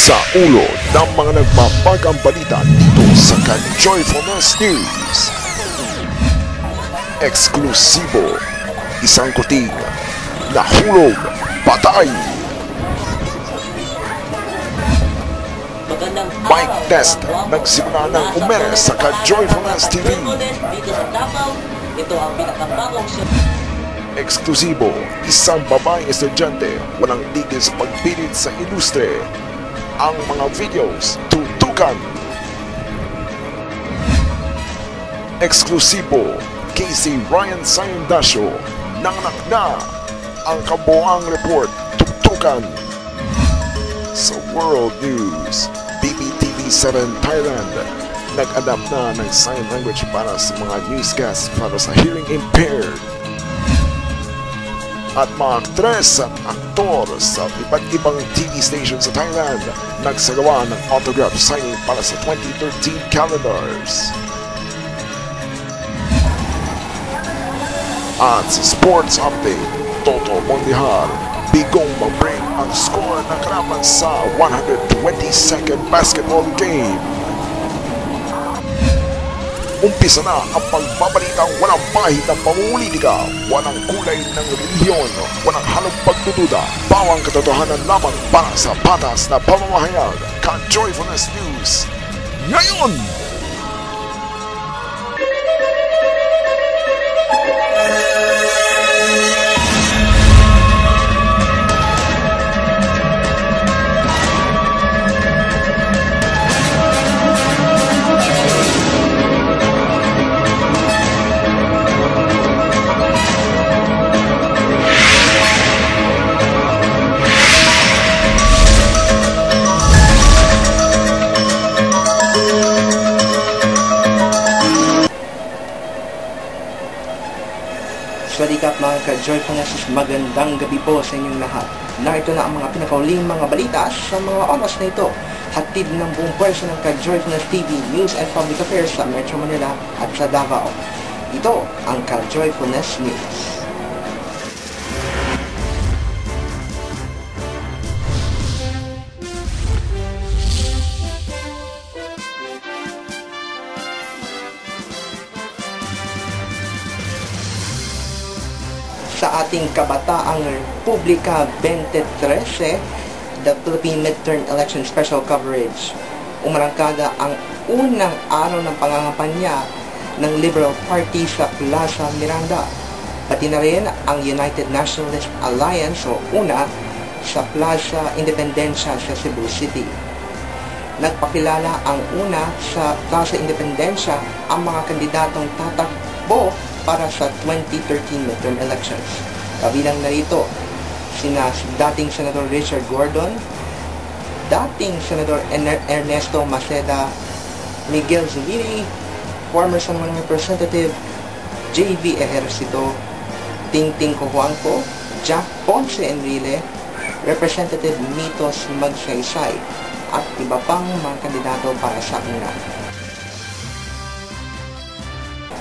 Sa ulo ng mga nagpapagang balita dito sa Ka-Joyfulness News. Eksklusibo, isang kuting, nahulog, patay. Mic test, nagsimula ng umere sa Ka-Joyfulness TV. Ito ang pinakabagong show. Eksklusibo, isang babaeng estudyante walang tigil sa pagpilit sa industry. Ang mga videos, tutukan. Eksklusibo, Casey Ryan Sayandasio, nanganak na. Ang kabuang report, tutukan. Sa World News, BBTV7 Thailand, nag-adapt na ng sign language para sa mga newscasts para sa hearing impaired. At mga aktres at aktor sa iba't ibang TV stations sa Thailand nagsagawa ng autograph signing para sa 2013 calendars. At sa sports update, Toto Mondihar, bigong mag-bring ang score ng kalaban sa 122nd basketball game. Umpisa na ang pagbabalitang walang bahid ng pamumulitika, walang kulay ng relihiyon, walang halong pagdududa, bawang katotohanan lamang para sa patas na pamamahayag. Ka-Joyfulness News ngayon! Swadikap mga ka-Joyfulness, magandang gabi po sa inyong lahat. Narito na ang mga pinakauling mga balita sa mga oras na ito. Hatid ng buong pwersa ng Ka-Joyfulness TV, News and Public Affairs sa Metro Manila at sa Davao. Ito ang Ka-Joyfulness News. Sa ating kabataang Republika 2013, the Philippine Midterm Election Special Coverage, umarangkada ang unang araw ng pangangampanya ng Liberal Party sa Plaza Miranda, pati na rin ang United Nationalist Alliance o UNA sa Plaza Independencia sa Cebu City. Nagpakilala ang UNA sa Plaza Independencia ang mga kandidatong tatakbo para sa 2013 midterm elections. Kabilang narito sina dating Senador Richard Gordon, dating Senador Ernesto Maceda, Miguel Zubiri, former San Juan Representative J.V. Ejercito, Tingting Cojuangco, Jack Ponce Enrile, Representative Mitos Magsaysay, at iba pang mga kandidato para sa UNA.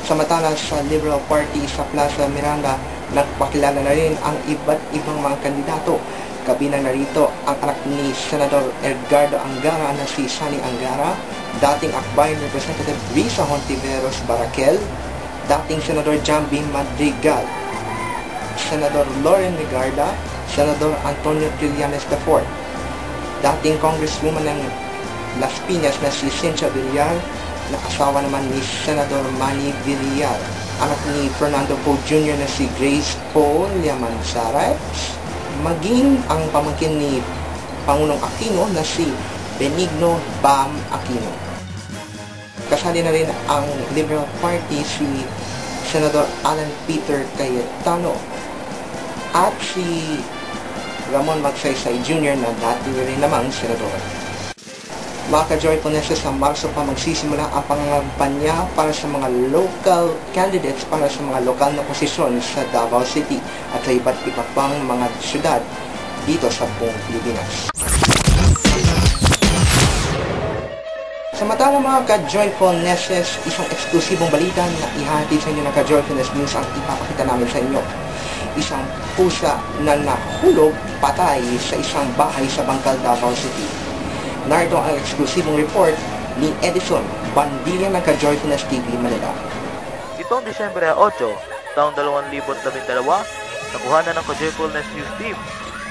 Samantala sa Liberal Party sa Plaza Miranda, nagpakilala na rin ang iba't ibang mga kandidato. Kabilang narito ang anak ni Senador Edgardo Angara na si Sani Angara, dating Akbayan Representative Risa Hontiveros Barakel, dating Senador Jambi Madrigal, Senador Loren Legarda, Senador Antonio Trillanes IV, dating Congresswoman ng Las Piñas na si Cynthia Villar, na asawa naman ni Senador Manny Villar, anak ni Fernando Poe Jr. na si Grace Poe Liamansaray, maging ang pamangkin ni Pangulong Aquino na si Benigno Bam Aquino. Kasali na rin ang Liberal Party si Senador Alan Peter Cayetano at si Ramon Magsaysay Jr. na dati rin namang senador. Mga ka-Joyfulness, sa Marso pa magsisimula ang pangangampanya para sa mga local candidates para sa mga lokal na posisyon sa Davao City at sa iba't iba pang mga syudad dito sa buong Pilipinas. Samantala mga ka-Joyfulness, isang eksklusibong balita na ihatid sa inyo ng Ka-Joyfulness News ang ipapakita namin sa inyo. Isang pusa na nahulog patay sa isang bahay sa Bangkal, Davao City. Narito ang eksklusibong report ni Edison Bandilla ng Ka-Joyfulness TV Manila. Itong Disyembre 8, taong 2012, nakuhanan ng Ka-Joyfulness News Team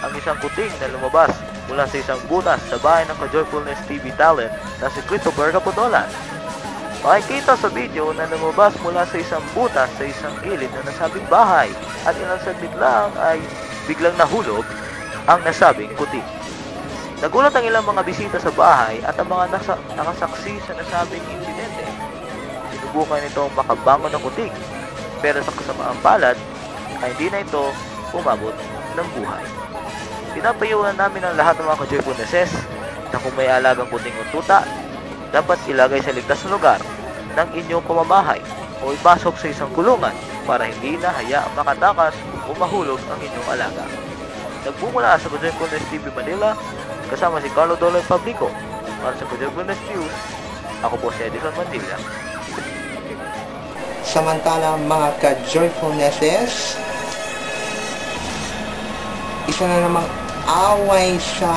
ang isang kuting na lumabas mula sa isang butas sa bahay ng Ka-Joyfulness TV talent na si Christopher Caputolan. Makikita sa video na lumabas mula sa isang butas sa isang gilid na nasabing bahay at ilang saglit lang ay biglang nahulog ang nasabing kuting. Nagulat ang ilang mga bisita sa bahay at ang mga nakasaksi sa nasabing insidente. Sinubukan itong makabangon ng kuting, pero sa kasamaang palad ay hindi na ito umabot ng buhay. Pinapayuhan namin ang lahat ng mga Ka-Joyfulnesses na kung may alagang kuting o tuta, dapat ilagay sa ligtas na lugar ng inyong pamamahay o ipasok sa isang kulungan para hindi na hayaang makatakas o mahulog ang inyong alaga. Nagmumula sa Ka-Joyfulness TV Manila, kasama si Carlo Doloy Pablico. Para sa Ka-Joyfulness News, ako po si Edison Bandilla. Samantala mga Ka-Joyfulnesses, isa na namang away sa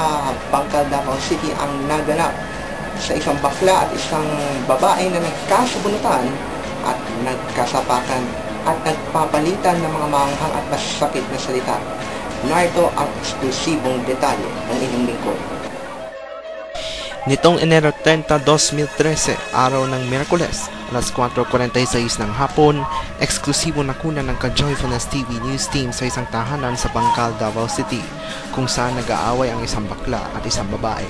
Bangkal, Davao City ang naganap sa isang bakla at isang babae na nagkasubunutan at nagkasapakan at nagpapalitan ng mga maanghang at masakit na salita. Narito ang eksklusibong detalye ng inyong lingkod. Nitong Enero 30, 2013, araw ng Miyerkules, alas 4:46 ng hapon, eksklusibo na kunan ng Ka-Joyfulness TV News Team sa isang tahanan sa Bangkal, Davao City, kung saan nag-aaway ang isang bakla at isang babae.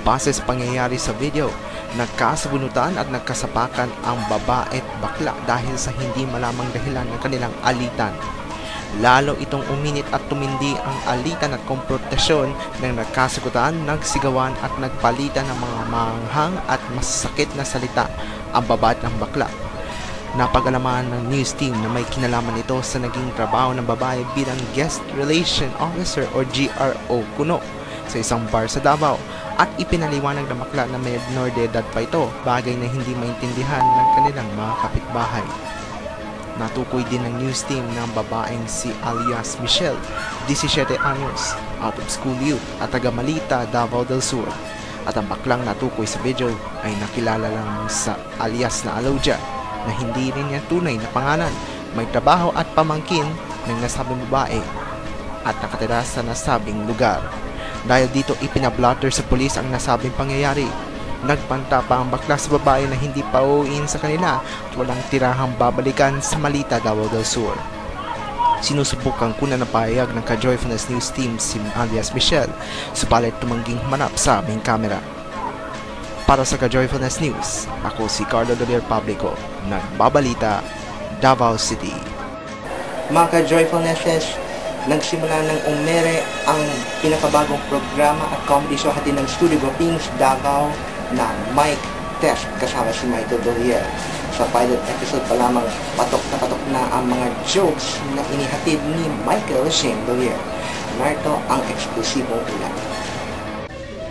Base sa pangyayari sa video, nagkasabunutan at nagkasapakan ang babae at bakla dahil sa hindi malamang dahilan ng kanilang alitan. Lalo itong uminit at tumindi ang alitan at konfrontasyon ng nagkasagutan, nagsigawan at nagpalitan ng mga maanghang at masakit na salita ang babae at ng bakla. Napag-alaman ng news team na may kinalaman ito sa naging trabaho ng babae bilang Guest Relation Officer o GRO kuno sa isang bar sa Davao, at ipinaliwanag ng bakla na may minor de edad pa ito, bagay na hindi maintindihan ng kanilang mga kapitbahay. Natukoy din ng news team ng babaeng si alias Michelle, 17 anyos, out of school youth at taga Malita, Davao del Sur. At ang baklang natukoy sa video ay nakilala lang sa alias na Alodia na hindi rin niya tunay na pangalan, may trabaho at pamangkin ng nasabing babae at nakatira sa nasabing lugar. Dahil dito ipinablotter sa pulis ang nasabing pangyayari. Nagpanta pa ang bakla sa babae na hindi pa uuwiin sa kanila at walang tirahang babalikan sa Malita, Davao del Sur. Sinusubukan kunan ng pahayag ng Ka-Joyfulness News Team si alias Michelle, subalit tumangging humanap sa aming kamera. Para sa Ka-Joyfulness News, ako si Carlo Doloy Pablico, nagbabalita, Davao City. Mga Ka-Joyfulnesses, nagsimula ng umere ang pinakabagong programa at comedy show hatid ng Studio Guapings Davao na Mic Test kasama si Michael Dolier. Sa pilot episode pa lamang, patok na ang mga jokes na inihatid ni Michael Shane Dolier. Narito ang eksklusibong ulat.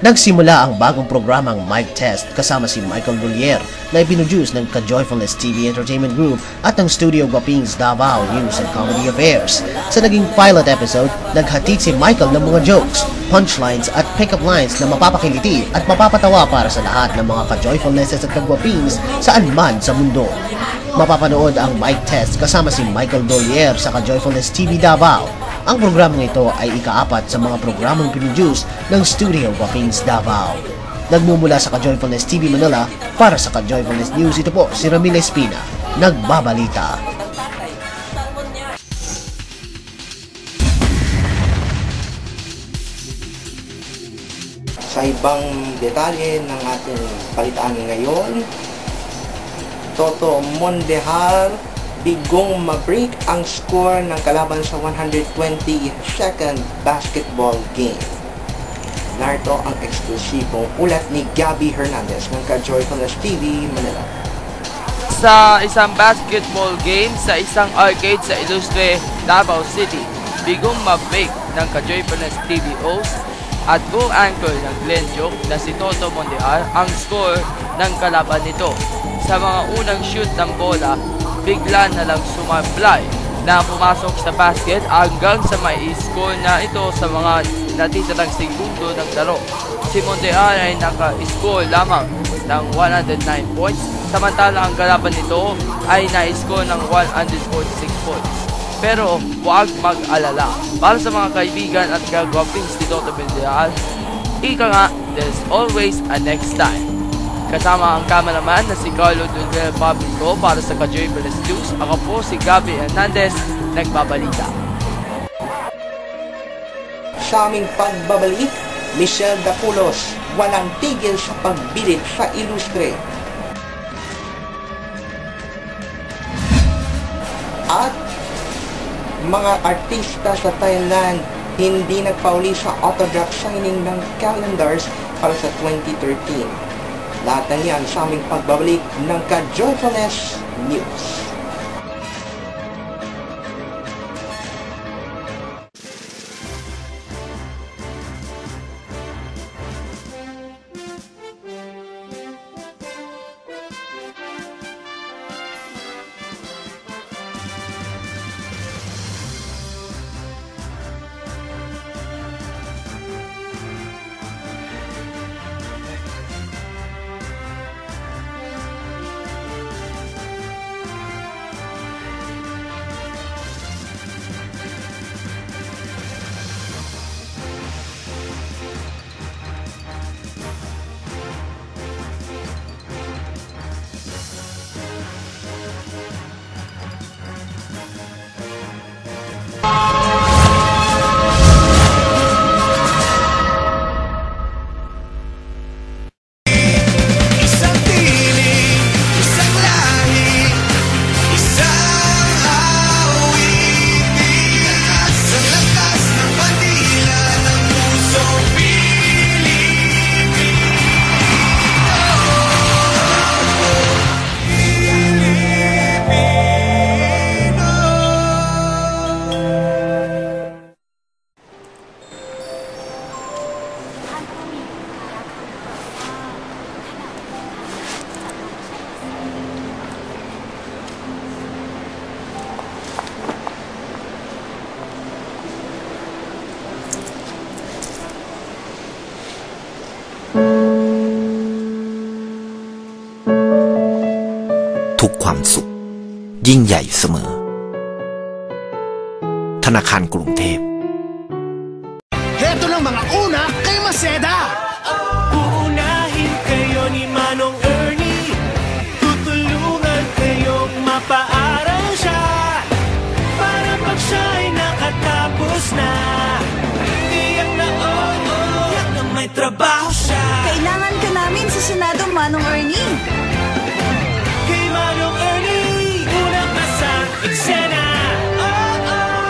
Nagsimula ang bagong programang Mic Test kasama si Michael Dolier na ipinuduce ng Ka-Joyfulness TV Entertainment Group at ng Studio Guapings Davao News and Comedy Affairs. Sa naging pilot episode, naghatid si Michael ng mga jokes, punchlines at pick-up lines na mapapakiliti at mapapatawa para sa lahat ng mga Ka-Joyfulnesses at Ka-Guapings saan man sa mundo. Mapapanood ang Mic Test kasama si Michael Dolier sa Ka-Joyfulness TV Davao. Ang programang ito ay ika-4 sa mga programang pinuduce ng Studio Guapings Davao. Nagmumula sa Ka-Joyfulness TV Manila para sa Ka-Joyfulness News, ito po si Ramil Espina, nagbabalita. Sa ibang detalye ng ating balitaan ngayon, Toto Mondehar bigong ma-break ang score ng kalaban sa 122nd basketball game. Narito ang eksklusibong ulat ni Gabby Hernandez ng Ka-Joyfulness TV Manila. Sa isang basketball game sa isang arcade sa Ilustre, Davao City, bigong ma-break ng Ka-Joyfulness TV host at co-anchor ng Glenn Joke na si Toto Mondehar ang score ng kalaban nito. Sa mga unang shoot ng bola, bigla na lang sumablay na pumasok sa basket hanggang sa may score na ito sa mga natitirang segundo ng laro. Si Montear ay naka-score lamang ng 109 points, samantalang ang kalaban nito ay na-score ng 146 points. Pero huwag mag-alala, para sa mga kaibigan at kagwapings ni Toto Villarreal, ika nga, there's always a next time. Kasama ang cameraman na si Carlo Dulce Fabrico para sa Kajoy Perez News. Ako po si Gabby Hernandez, nagbabalita. Sa aming pagbabalik, Michelle Daculos, walang tigil sa pagbirit sa ilustre. At mga artista sa Thailand hindi nagpauli sa autograph signing ng calendars para sa 2013. Lahat ng yan sa aming pagbabalik ng Ka-Joyfulness News.ทุกความสุขยิ่งใหญ่เสมอธนาคารกรุงเทพ Heto ng mga una kay Maseda. Uunahin kayo ni Manong Ernie, tutulungan kayong mapaaral siya, para pag siya'y nakatapos na, tiyak na oo, tiyak na may trabaho siya. Kailangan ka namin sa Senado, Manong Ernie. Kay Manong Ernie, una ka sa eksena.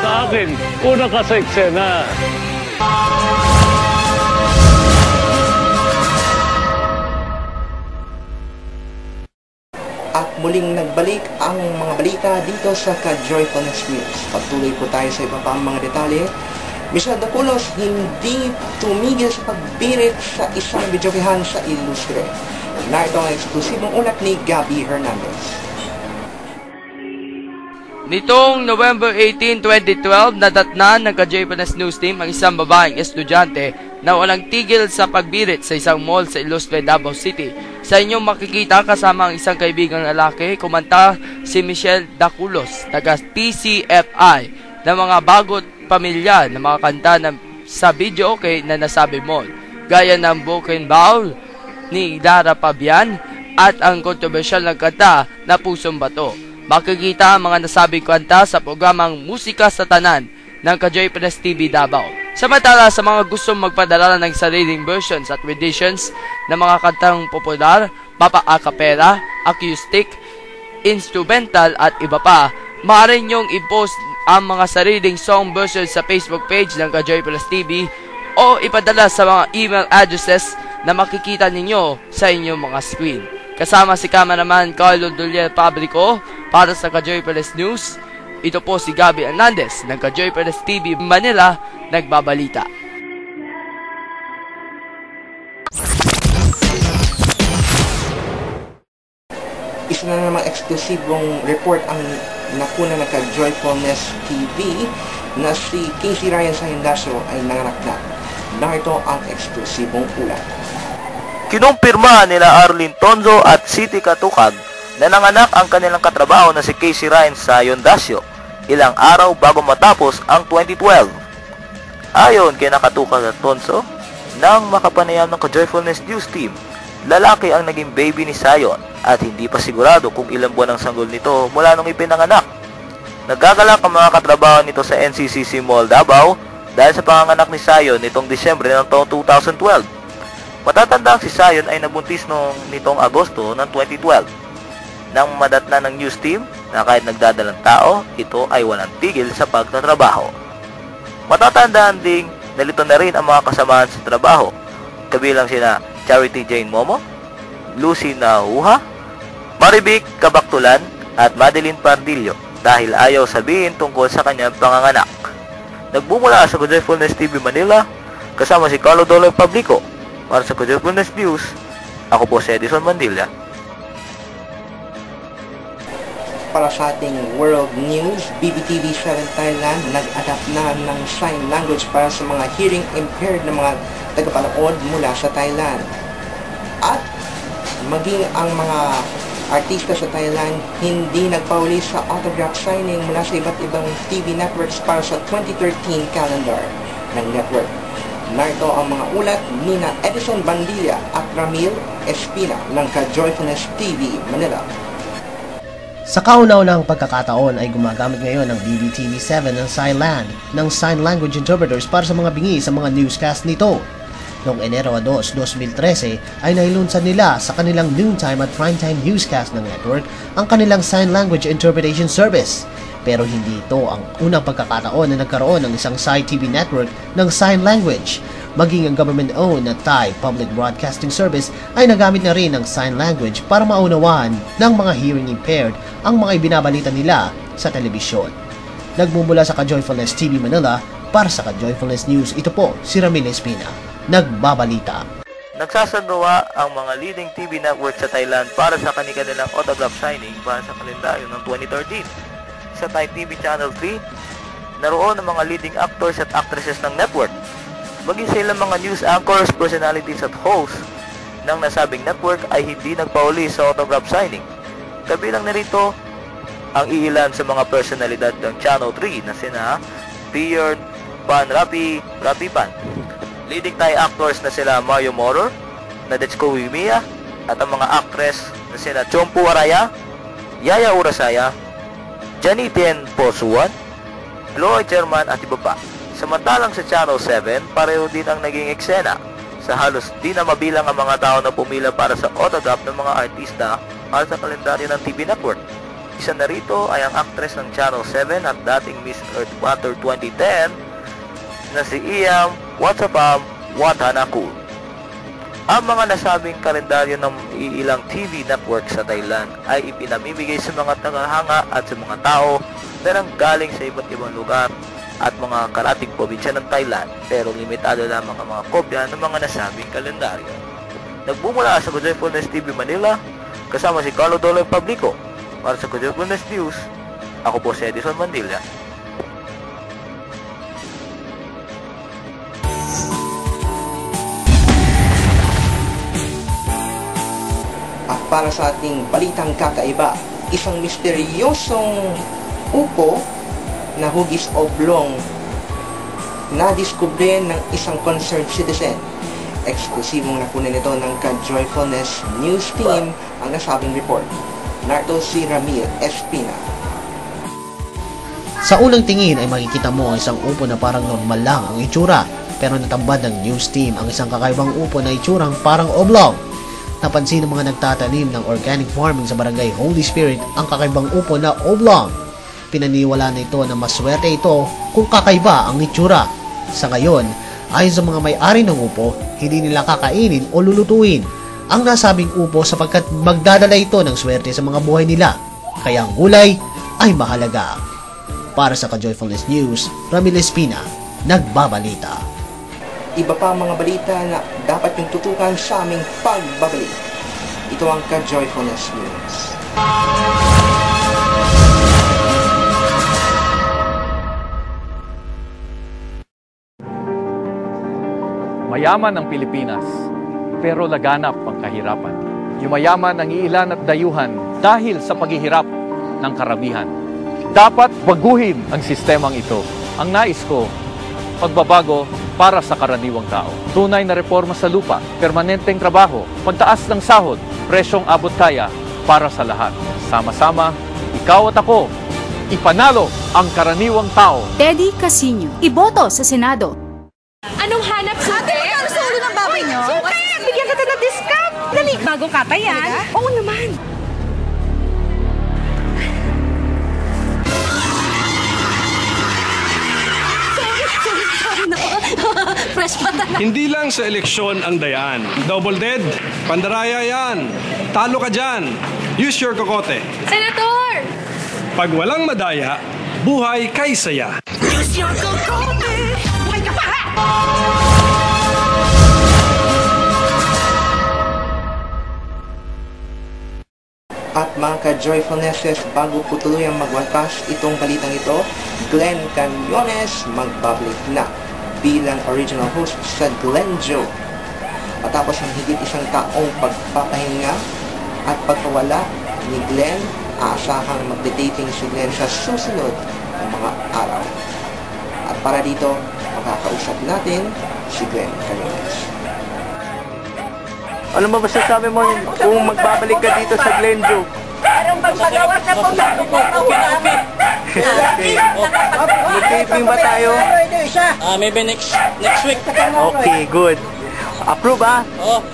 Sa akin, una ka sa eksena. At muling nagbalik ang mga balita dito sa Ka-Joyfulness News. Patuloy po tayo sa iba pang mga detalye. Michelle Daculos hindi tumigil sa pagbirit sa isang videokehan sa Ilustre. Narito ang eksklusibong ulat ni Gabby Hernandez. Nitong November 18, 2012, nadatnan ng Ka-Joyfulness News Team ang isang babaeng estudyante na walang tigil sa pagbirit sa isang mall sa Ilustre, Davao City. Sa inyong makikita kasama ang isang kaibigang lalaki, kumanta si Michelle Daculos, taga TCFI, ng mga bagot pamilya ng mga kanta sa video okay na nasabi mall, gaya ng Broken Bowl ni Lara Pabian at ang kontrobersyal na kanta na Pusong Bato. Makikita ang mga nasabing kanta sa programang Musika sa Tanan ng Ka-Joyfulness TV Davao. Samantala sa mga gustong magpadala ng sariling versions at renditions ng mga kantang popular, a cappella, acoustic, instrumental at iba pa, maaari nyong i-post ang mga sariling song versions sa Facebook page ng Ka-Joyfulness TV o ipadala sa mga email addresses na makikita ninyo sa inyong mga screen. Kasama si cameraman Carlo Dulce Fabrico para sa Ka-Joyfulness News. Ito po si Gabby Hernandez ng Ka-Joyfulness TV Manila, nagbabalita. Isa na namang eksklusibong report ang nakuna ng Ka-Joyfulness TV na si Casey Ryan Sayandasio ay nanganak na. Narito ang eksklusibong ulat. Kinumpirma nila Arlene Tonzo at Siti Katukag na nanganak ang kanilang katrabaho na si Casey Ryan Sayon Dasio ilang araw bago matapos ang 2012. Ayon kay Katukag at Tonzo, nang makapanayam ng Ka-Joyfulness News Team, lalaki ang naging baby ni Sayon at hindi pa sigurado kung ilang buwan ang sanggol nito mula nung ipinanganak. Nagagalak ang mga katrabaho nito sa NCCC Mall Davao dahil sa panganganak ni Sayon nitong Disyembre ng taong 2012. Matatandang si Sayon ay nabuntis nitong Agosto ng 2012. Nang madatna ng news team na kahit nagdadalang tao, ito ay walang tigil sa pagtatrabaho. Matatandaan ding nalito na rin ang mga kasamahan sa trabaho, kabilang sina Charity Jane Momo, Lucy Nauha, Maribik Kabaktulan at Madeline Pardillo dahil ayaw sabihin tungkol sa kanyang panganganak. Nagbumula sa Ka-Joyfulness TV Manila kasama si Carlo Doloy Pablico. Para sa Ka-Joyfulness News, ako po si Edison Mandilla. Para sa ating World News, BBTV7 Thailand nag-adapt na ng sign language para sa mga hearing impaired na mga tagapanood mula sa Thailand. At maging ang mga artista sa Thailand hindi nagpauli sa autograph signing mula sa iba't ibang TV networks para sa 2013 calendar ng network. Narito ang mga ulat ni Edison Bandilla at Ramil Espina ng Ka-Joyfulness TV Manila. Sa kauna-unahang pagkakataon ay gumagamit ngayon ng BBTV7 ng Thailand ng sign language interpreters para sa mga bingi sa mga newscast nito. Noong Enero 2, 2013 ay nailunsad nila sa kanilang noontime at primetime newscast ng network ang kanilang sign language interpretation service. Pero hindi ito ang unang pagkakataon na nagkaroon ng isang Thai TV network ng sign language. Maging ang government-owned na Thai Public Broadcasting Service ay nagamit na rin ng sign language para maunawaan ng mga hearing impaired ang mga ibinabalita nila sa telebisyon. Nagmumula sa Ka-Joyfulness TV Manila para sa Ka-Joyfulness News, ito po si Ramil Espina, nagbabalita. Nagsasagawa ang mga leading TV network sa Thailand para sa kanilang autograph signing para sa kalendaryo ng 2013. Sa Thai TV Channel 3, naroon ang mga leading actors at actresses ng network. Maging sa ilang mga news anchors, personalities at hosts ng nasabing network ay hindi nagpauli sa autograph signing. Kabilang na rito ang iilan sa mga personalidad ng Channel 3 na sina Pierre Pan Rapi Pan, leading Thai actors na sila Mario Moror, Nadechko Wimia, at ang mga actress na sina Chompu Araya, Yaya Urasaya, Janitien Posuan, Lloyd Sherman at iba pa. Samantalang sa Channel 7, pareho din ang naging eksena. Sa halos di na mabilang ang mga tao na pumila para sa autograph ng mga artista para sa kalendaryo ng TV network. Isa na rito ay ang actress ng Channel 7 at dating Miss Earth Water 2010 na si Iyam Watsapam Watanaku. Ang mga nasabing kalendaryo ng ilang TV network sa Thailand ay ipinamimigay sa mga tagahanga at sa mga tao na nanggaling sa iba't ibang lugar at mga karating probinsya ng Thailand, pero limitado lamang ang mga kopya ng mga nasabing kalendaryo. Nagbumula sa Ka-Joyfulness TV Manila kasama si Carlo Doloy Pablico. Para sa Ka-Joyfulness News, ako po si Edison Mandilla. At para sa ating balitang kakaiba, isang misteryosong upo na hugis oblong na diskubre ng isang concerned citizen. Eksklusibong nakunan nito ng Ka-Joyfulness News Team ang nasabing report. Narito si Ramil Espina. Sa unang tingin ay makikita mo ang isang upo na parang normal lang ang itsura, pero natambad ng news team ang isang kakaibang upo na itsurang parang oblong. Napansin ng mga nagtatanim ng organic farming sa barangay Holy Spirit ang kakaibang upo na oblong. Pinaniwala na ito na maswerte ito kung kakaiba ang itsura. Sa ngayon, ayon sa mga may-ari ng upo, hindi nila kakainin o lulutuin ang nasabing upo sapagkat magdadala ito ng swerte sa mga buhay nila. Kaya ang gulay ay mahalaga. Para sa Ka-Joyfulness News, Ramil Espina, nagbabalita. Iba pa ang mga balita na dapat yung tutukan sa aming pagbabalik. Ito ang Ka-Joyfulness News. Mayaman ang Pilipinas, pero laganap ang kahirapan. Yumayaman ang iilan at dayuhan dahil sa paghihirap ng karamihan. Dapat baguhin ang sistemang ito. Ang nais ko, pagbabago para sa karaniwang tao. Tunay na reforma sa lupa, permanenteng trabaho, pagtaas ng sahod, presyong abot kaya para sa lahat. Sama-sama, ikaw at ako, ipanalo ang karaniwang tao. Teddy Casino, iboto sa Senado. Anong hanap sa Ate, magkano sa ulo ng baboy nyo? Sukat! Bigyan kita ng discount! Dali, bagong kata yan. Oo naman. Sorry na po. Fresh pa talaga. Hindi lang sa eleksyon ang dayaan. Double dead, pandaraya yan. Talo ka dyan. Use your kokote. Senator! Pag walang madaya, buhay kay saya. Use your kokote. Buhay ka pa! At mga ka-joyfulnesses, bago po tuluyang magwakas itong balitang ito, Glenn Canyones magbabalik na bilang original host sa Glenn Joe. Matapos ang higit isang taong pagpapahinga at pagkawala ni Glenn, aasahang magde-dating si Glenn sa susunod na mga araw. At para dito, makakausap natin si Glenn Canyones. Ano ba masasabi mo kung magbabalik ka dito sa Glenn Joe? Parang magpagawa na po sa Okay. Mag-taping ba tayo? Maybe next week. Okay, good. Approve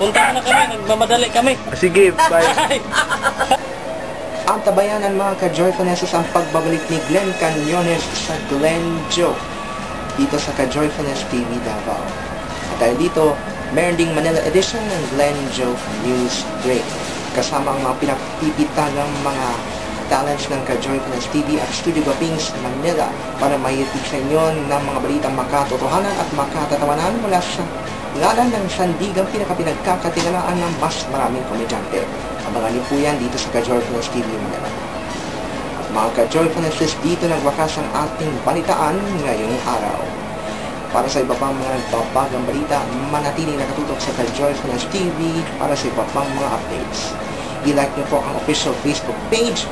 Punta na kami, nagmamadali kami. Sige, bye. Ang tabayanan mga ka-joyfulnesses ang pagbabalik ni Glenn Canyones sa Glenn Joe dito sa Ka-Joyfulness TV Davao. At dahil dito, meron ding Manila edition ng Glenn Joe News Break. Kasama ang mga pinagpipitagang mga talents ng Ka-Joyfulness TV at Studio Guapings Manila para maihatid sa inyo ng mga balitang makatotohanan at makatatawanan mula sa ngalan ng sandigang pinakapinagkakatiwalaan ng mas maraming komedyante. Abangan niyo po yan dito sa Ka-Joyfulness TV Manila. At mga Ka-Joyfulnesses, dito nagwakas ang ating balitaan ngayong araw. Para sa iba pang mga nagbabagang balita, manatiling nakatutok sa Ka-Joyfulness TV para sa iba pang mga updates. I-like niyo po ang official Facebook page,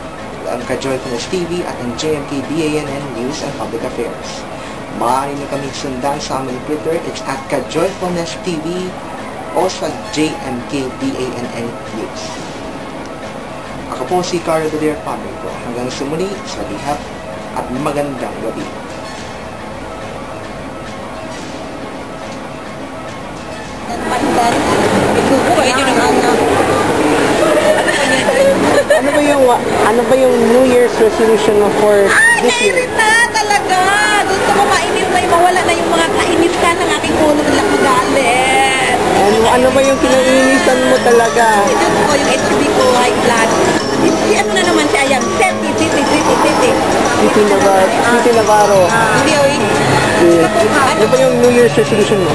ang Ka-Joyfulness TV at ang JMK BANN News and Public Affairs. Maaari niyo kami sundan sa aming Twitter, it's at Ka-Joyfulness TV o sa JMK BANN News. Ako po si Carlo Delier Pamiko. Hanggang sumuli, sa lihat at magandang gabi. Ano ba yung New Year's resolution mo for this year? Na talaga. Gusto ko mainit na yung mawala na yung mga kainitan ng aking ulo nila magalit. Ano ba yung kinanginisan mo talaga? Diyos ko, yung HB ko, high blood. Si ano na naman siya yan? Titi. Titi Navarro. Hindi, oy. Ano ba yung New Year's resolution mo?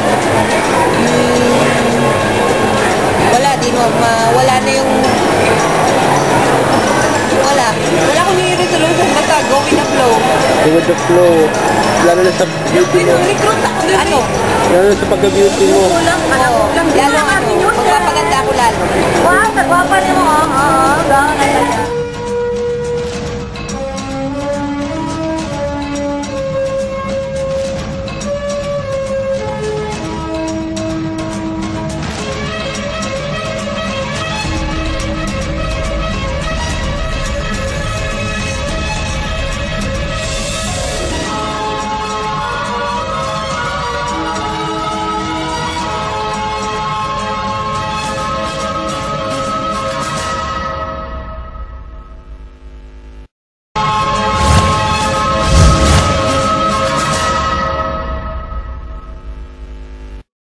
Wala, wala na yung... Wala akong New Year's resolution. Basta go with the flow. Go with the flow. Lalo na sa beauty mo. Recruit ako doon. Ano? Lalo na sa pagka-beauty mo. Lalo